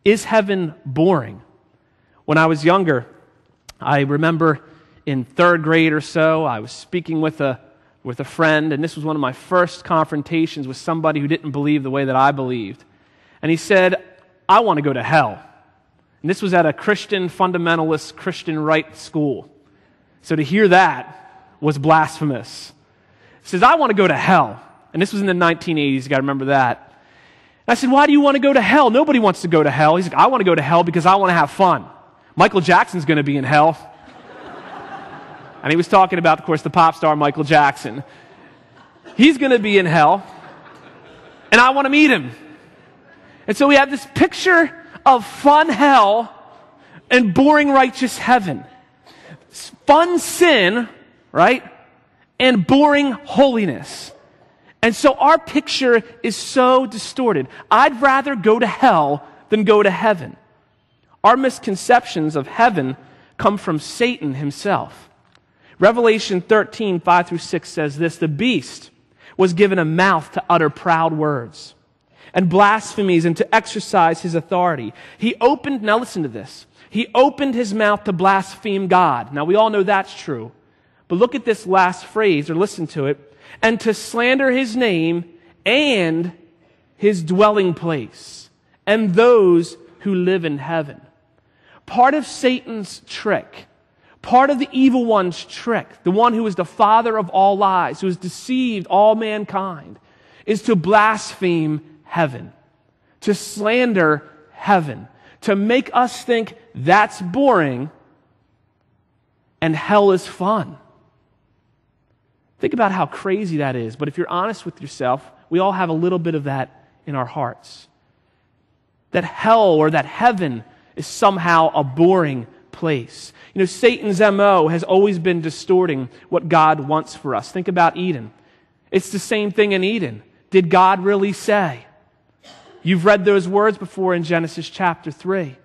Is heaven boring? When I was younger, I remember in third grade or so, I was speaking with a friend, and this was one of my first confrontations with somebody who didn't believe the way that I believed. And he said, I want to go to hell. And this was at a Christian fundamentalist, Christian right school. So to hear that was blasphemous. He says, I want to go to hell. And this was in the 1980s, you got to remember that. And I said, why do you want to go to hell? Nobody wants to go to hell. He's like, I want to go to hell because I want to have fun. Michael Jackson's going to be in hell. And he was talking about, of course, the pop star Michael Jackson. He's going to be in hell, and I want to meet him. And so we have this picture of fun hell and boring righteous heaven. Fun sin, right? And boring holiness. And so our picture is so distorted. I'd rather go to hell than go to heaven. Our misconceptions of heaven come from Satan himself. Revelation 13, 5 through 6 says this, the beast was given a mouth to utter proud words and blasphemies and to exercise his authority. Now listen to this. He opened his mouth to blaspheme God. Now we all know that's true. But look at this last phrase, or listen to it. And to slander his name and his dwelling place and those who live in heaven. Part of Satan's trick, part of the evil one's trick, the one who is the father of all lies, who has deceived all mankind, is to blaspheme heaven, to slander heaven, to make us think that's boring and hell is fun. Think about how crazy that is. But if you're honest with yourself, we all have a little bit of that in our hearts. That hell or that heaven is somehow a boring place. You know, Satan's MO has always been distorting what God wants for us. Think about Eden. It's the same thing in Eden. Did God really say? You've read those words before in Genesis chapter 3.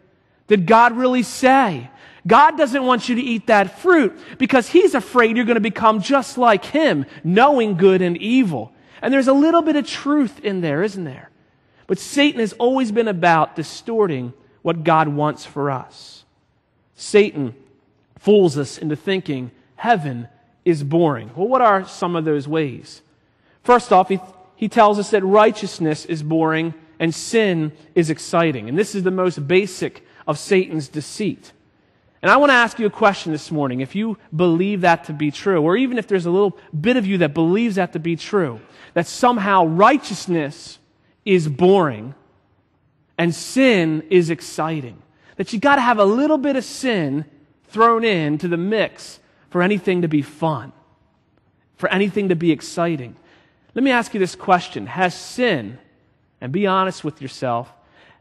Did God really say? God doesn't want you to eat that fruit because He's afraid you're going to become just like Him, knowing good and evil. And there's a little bit of truth in there, isn't there? But Satan has always been about distorting what God wants for us. Satan fools us into thinking heaven is boring. Well, what are some of those ways? First off, he tells us that righteousness is boring and sin is exciting. And this is the most basic of Satan's deceit. And I want to ask you a question this morning. If you believe that to be true, or even if there's a little bit of you that believes that to be true, that somehow righteousness is boring and sin is exciting, that you got to have a little bit of sin thrown into the mix for anything to be fun, for anything to be exciting. Let me ask you this question. Has sin, and be honest with yourself,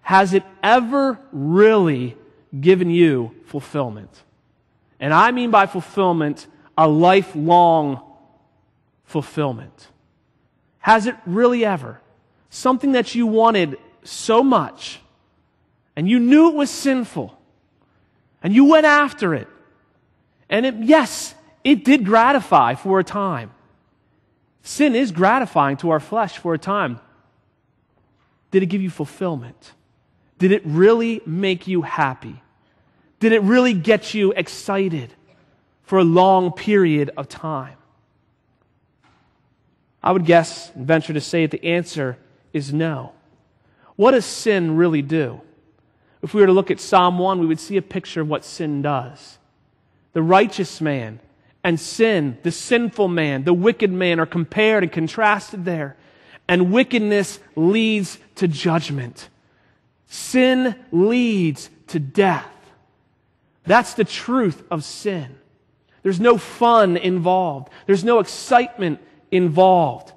has it ever really given you fulfillment? And I mean by fulfillment, a lifelong fulfillment. Has it really ever? Something that you wanted so much, and you knew it was sinful, and you went after it, and yes, it did gratify for a time. Sin is gratifying to our flesh for a time. Did it give you fulfillment? Did it really make you happy? Did it really get you excited for a long period of time? I would guess and venture to say that the answer is no. What does sin really do? If we were to look at Psalm 1, we would see a picture of what sin does. The righteous man and sin, the sinful man, the wicked man are compared and contrasted there. And wickedness leads to judgment. Sin leads to death. That's the truth of sin. There's no fun involved. There's no excitement involved.